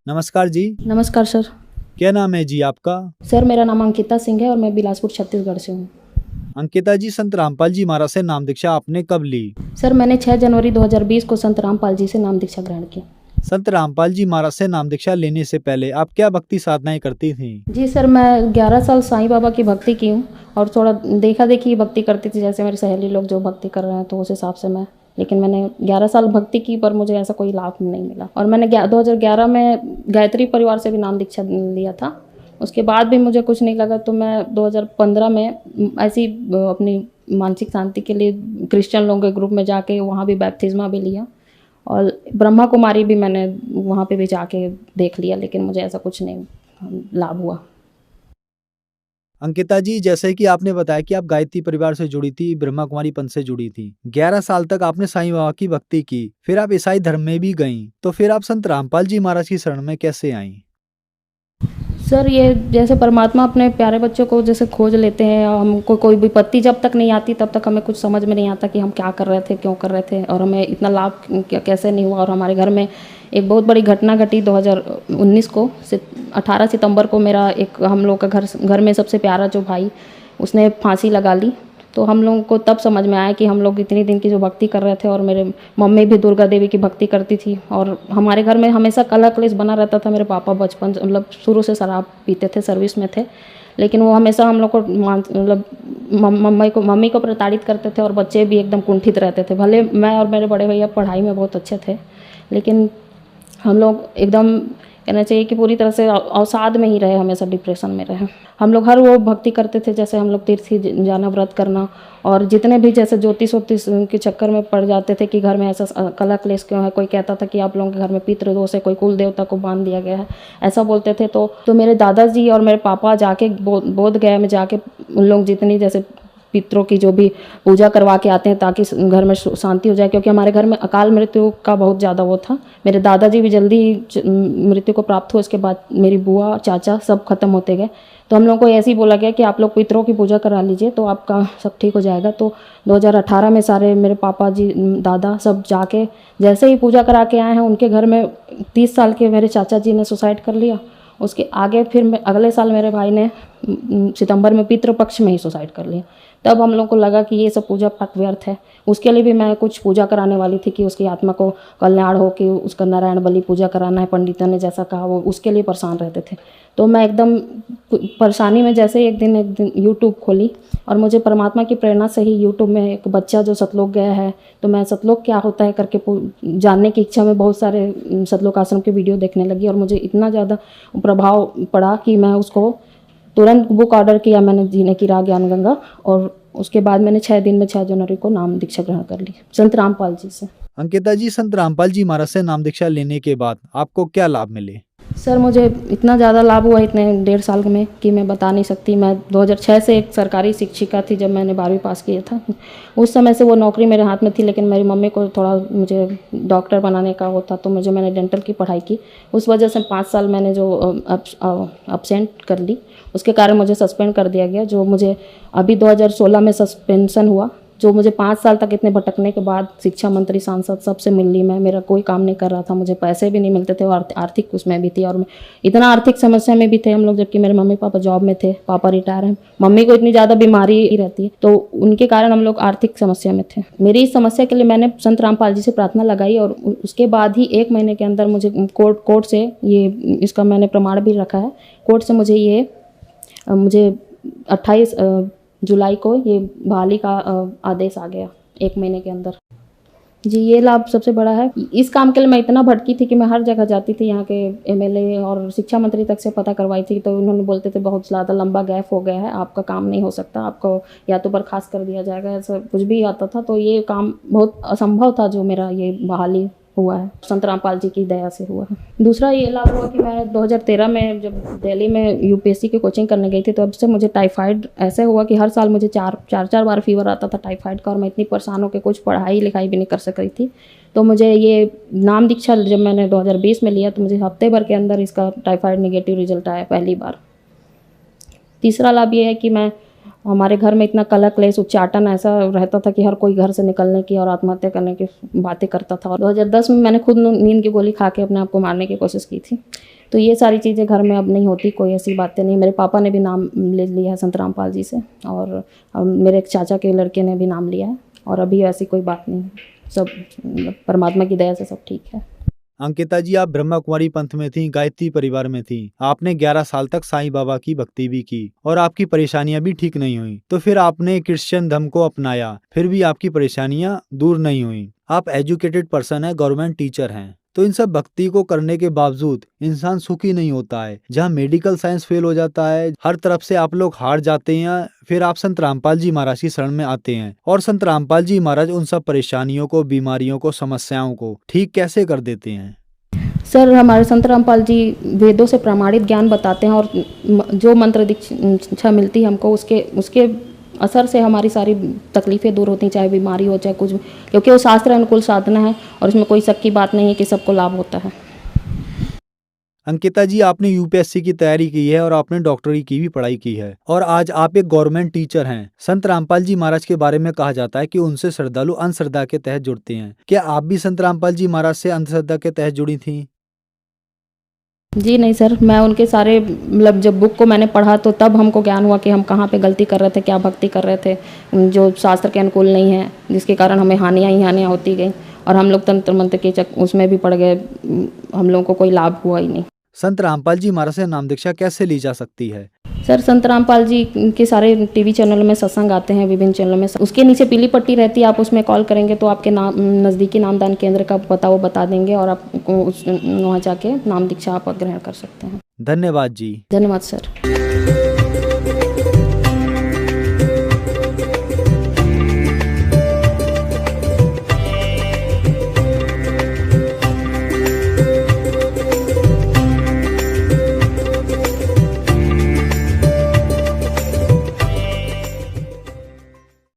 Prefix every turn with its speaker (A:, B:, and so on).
A: नमस्कार जी।
B: नमस्कार सर।
A: क्या नाम है जी आपका?
B: सर मेरा नाम अंकिता सिंह है और मैं बिलासपुर छत्तीसगढ़ से हूँ।
A: अंकिता जी, संत रामपाल जी महाराज से नाम दीक्षा आपने कब ली?
B: सर मैंने 6 जनवरी 2020 को संत रामपाल जी से नाम दीक्षा ग्रहण की।
A: संत रामपाल जी महाराज से नाम दीक्षा लेने से पहले आप क्या भक्ति साधनाएं करती थी?
B: जी सर, मैं 11 साल साईं बाबा की भक्ति की हूँ और थोड़ा देखा देखी की भक्ति करती थी, जैसे मेरी सहेली लोग जो भक्ति कर रहे हैं तो उस हिसाब से मैं, लेकिन मैंने 11 साल भक्ति की पर मुझे ऐसा कोई लाभ नहीं मिला। और मैंने 2011 में गायत्री परिवार से भी नाम दीक्षा लिया था। उसके बाद भी मुझे कुछ नहीं लगा तो मैं 2015 में ऐसी अपनी मानसिक शांति के लिए क्रिश्चियन लोगों के ग्रुप में जाके वहाँ भी बैप्तिस्मा भी लिया और ब्रह्मा कुमारी भी मैंने वहाँ पे भी जाके देख लिया, लेकिन मुझे ऐसा कुछ नहीं लाभ हुआ।
A: अंकिता जी, जैसे कि आपने बताया कि आप गायत्री परिवार से जुड़ी थी, ब्रह्मा कुमारी पंथ से जुड़ी थी। 11 साल तक आपने साईं बाबा की भक्ति की, फिर आप ईसाई धर्म में भी गईं। तो फिर आप संत रामपाल जी महाराज की शरण में कैसे आईं?
B: सर ये जैसे परमात्मा अपने प्यारे बच्चों को जैसे खोज लेते हैं और हमको कोई विपत्ति जब तक नहीं आती तब तक हमें कुछ समझ में नहीं आता कि हम क्या कर रहे थे, क्यों कर रहे थे और हमें इतना लाभ कैसे नहीं हुआ। और हमारे घर में एक बहुत बड़ी घटना घटी 2019 को 18 सितंबर को। मेरा एक हम लोग का घर में सबसे प्यारा जो भाई, उसने फांसी लगा ली। तो हम लोगों को तब समझ में आया कि हम लोग इतनी दिन की जो भक्ति कर रहे थे, और मेरे मम्मी भी दुर्गा देवी की भक्ति करती थी और हमारे घर में हमेशा कलह क्लेश बना रहता था। मेरे पापा बचपन मतलब शुरू से शराब पीते थे, सर्विस में थे, लेकिन वो हमेशा हम लोग को मतलब मम्मी को प्रताड़ित करते थे और बच्चे भी एकदम कुंठित रहते थे। भले मैं और मेरे बड़े भैया पढ़ाई में बहुत अच्छे थे, लेकिन हम लोग एकदम कहना चाहिए कि पूरी तरह से अवसाद में ही रहे, हमेशा डिप्रेशन में रहे। हम लोग हर वो भक्ति करते थे, जैसे हम लोग तीर्थ जाना, व्रत करना, और जितने भी जैसे ज्योतिष के चक्कर में पड़ जाते थे कि घर में ऐसा कलह क्लेश क्यों है। कोई कहता था कि आप लोगों के घर में पितृदोष है, कोई कुल देवता को बांध दिया गया है, ऐसा बोलते थे। तो मेरे दादाजी और मेरे पापा जाके बोध गया में जाके उन लोग जितनी जैसे पितरों की जो भी पूजा करवा के आते हैं ताकि घर में शांति हो जाए, क्योंकि हमारे घर में अकाल मृत्यु का बहुत ज़्यादा वो था। मेरे दादाजी भी जल्दी मृत्यु को प्राप्त हुए, उसके बाद मेरी बुआ चाचा सब खत्म होते गए। तो हम लोग को ऐसे ही बोला गया कि आप लोग पितरों की पूजा करा लीजिए तो आपका सब ठीक हो जाएगा। तो 2018 में सारे मेरे पापा जी दादा सब जाके जैसे ही पूजा करा के आए हैं, उनके घर में 30 साल के मेरे चाचा जी ने सुसाइड कर लिया। उसके आगे फिर अगले साल मेरे भाई ने सितंबर में पितृपक्ष में ही सुसाइड कर लिया। तब हम लोग को लगा कि ये सब पूजा पाठ व्यर्थ है। उसके लिए भी मैं कुछ पूजा कराने वाली थी कि उसकी आत्मा को कल्याण हो, कि उसका नारायण बलि पूजा कराना है, पंडितों ने जैसा कहा वो उसके लिए परेशान रहते थे। तो मैं एकदम परेशानी में जैसे एक दिन यूट्यूब खोली और मुझे परमात्मा की प्रेरणा से ही यूट्यूब में एक बच्चा जो सतलोक गया है, तो मैं सतलोक क्या होता है करके जानने की इच्छा में बहुत सारे सतलोक आश्रम के वीडियो देखने लगी और मुझे इतना ज़्यादा प्रभाव पड़ा कि मैं उसको तुरंत बुक ऑर्डर किया मैंने, जीने की राह ज्ञान गंगा, और उसके बाद मैंने 6 दिन में 6 जनवरी को नाम दीक्षा ग्रहण कर ली संत रामपाल जी से।
A: अंकिता जी, संत रामपाल जी महाराज से नाम दीक्षा लेने के बाद आपको क्या लाभ मिले?
B: सर मुझे इतना ज़्यादा लाभ हुआ इतने 1.5 साल में कि मैं बता नहीं सकती। मैं 2006 से एक सरकारी शिक्षिका थी जब मैंने 12वीं पास किया था। उस समय से वो नौकरी मेरे हाथ में थी, लेकिन मेरी मम्मी को थोड़ा मुझे डॉक्टर बनाने का वो था, तो मैंने डेंटल की पढ़ाई की। उस वजह से 5 साल मैंने जो अब्सेंट कर ली, उसके कारण मुझे सस्पेंड कर दिया गया। जो मुझे अभी 2016 में सस्पेंशन हुआ, जो मुझे 5 साल तक इतने भटकने के बाद शिक्षा मंत्री सांसद सबसे मिल ली मैं। मेरा कोई काम नहीं कर रहा था, मुझे पैसे भी नहीं मिलते थे और आर्थिक उसमें भी थी, और मैं इतना आर्थिक समस्या में भी थे हम लोग, जबकि मेरे मम्मी पापा जॉब में थे, पापा रिटायर हैं। मम्मी को इतनी ज़्यादा बीमारी ही रहती है, तो उनके कारण हम लोग आर्थिक समस्या में थे। मेरी इस समस्या के लिए मैंने संत रामपाल जी से प्रार्थना लगाई और उसके बाद ही 1 महीने के अंदर मुझे कोर्ट से ये इसका मैंने प्रमाण भी रखा है। कोर्ट से मुझे 28 जुलाई को ये बहाली का आदेश आ गया 1 महीने के अंदर। जी, ये लाभ सबसे बड़ा है। इस काम के लिए मैं इतना भटकी थी कि मैं हर जगह जाती थी, यहाँ के एमएलए और शिक्षा मंत्री तक से पता करवाई थी, तो उन्होंने बोलते थे बहुत ज़्यादा लंबा गैप हो गया है, आपका काम नहीं हो सकता, आपको या तो बर्खास्त कर दिया जाएगा, ऐसा कुछ भी आता था। तो ये काम बहुत असंभव था जो मेरा ये बहाली हुआ है, संत रामपाल जी की दया से हुआ है। दूसरा ये लाभ हुआ कि मैं 2013 में जब दिल्ली में यूपीएससी की कोचिंग करने गई थी, तो अब से मुझे टाइफाइड ऐसे हुआ कि हर साल मुझे चार बार फीवर आता था टाइफाइड का, और मैं इतनी परेशान होकर कुछ पढ़ाई लिखाई भी नहीं कर सक रही थी। तो मुझे ये नाम दीक्षा जब मैंने 2020 में लिया, तो मुझे हफ्ते भर के अंदर इसका टाइफाइड नेगेटिव रिजल्ट आया पहली बार। तीसरा लाभ ये है कि हमारे घर में इतना कलह क्लेश उच्चाटन ऐसा रहता था कि हर कोई घर से निकलने की और आत्महत्या करने की बातें करता था। और 2010 में मैंने खुद नींद की गोली खा के अपने आप को मारने की कोशिश की थी। तो ये सारी चीज़ें घर में अब नहीं होती, कोई ऐसी बातें नहीं। मेरे पापा ने भी नाम ले लिया है संत रामपाल जी से, और मेरे एक चाचा के लड़के ने भी नाम लिया है, और अभी ऐसी कोई बात नहीं है, सब परमात्मा की दया से सब ठीक है।
A: अंकिता जी, आप ब्रह्मा कुमारी पंथ में थी, गायत्री परिवार में थी। आपने 11 साल तक साईं बाबा की भक्ति भी की और आपकी परेशानियां भी ठीक नहीं हुई। तो फिर आपने क्रिश्चियन धर्म को अपनाया, फिर भी आपकी परेशानियां दूर नहीं हुई। आप एजुकेटेड पर्सन है, गवर्नमेंट टीचर हैं। तो इन सब भक्ति को करने के बावजूद इंसान सुखी नहीं होता है। जहाँ मेडिकल साइंस फेल हो जाता है, हर तरफ से आप लोग हार जाते हैं, फिर आप संत रामपाल जी महाराज की शरण में आते हैं और संत रामपाल जी महाराज उन सब परेशानियों को, बीमारियों को, समस्याओं को ठीक कैसे कर देते हैं?
B: सर, हमारे संत रामपाल जी वेदों से प्रमाणित ज्ञान बताते हैं, और जो मंत्र दीक्षा मिलती है हमको, उसके असर से हमारी सारी तकलीफ़ें दूर होती हैं, चाहे बीमारी हो चाहे कुछ भी, क्योंकि वो शास्त्र अनुकूल साधना है और इसमें कोई शक की बात नहीं है कि सबको लाभ होता है।
A: अंकिता जी, आपने यूपीएससी की तैयारी की है और आपने डॉक्टरी की भी पढ़ाई की है और आज आप एक गवर्नमेंट टीचर हैं। संत रामपाल जी महाराज के बारे में कहा जाता है कि उनसे श्रद्धालु अंधश्रद्धा के तहत जुड़ते हैं। क्या आप भी संत रामपाल जी महाराज से अंधश्रद्धा के तहत जुड़ी थी?
B: जी नहीं सर, मैं उनके सारे मतलब जब बुक को मैंने पढ़ा तो तब हमको ज्ञान हुआ कि हम कहाँ पे गलती कर रहे थे, क्या भक्ति कर रहे थे जो शास्त्र के अनुकूल नहीं है, जिसके कारण हमें हानियाँ ही हानियाँ होती गई, और हम लोग तंत्र मंत्र के उसमें भी पड़ गए, हम लोगों को कोई लाभ हुआ ही नहीं।
A: संत रामपाल जी महाराज से नाम दीक्षा कैसे ली जा सकती है?
B: सर, संत रामपाल जी के सारे टीवी चैनलों में सत्संग आते हैं, विभिन्न चैनलों में, उसके नीचे पीली पट्टी रहती है, आप उसमें कॉल करेंगे तो आपके नाम नज़दीकी नामदान केंद्र का पता वो बता देंगे, और आप वहाँ जाके नाम दीक्षा आप ग्रहण कर सकते हैं।
A: धन्यवाद जी।
B: धन्यवाद सर।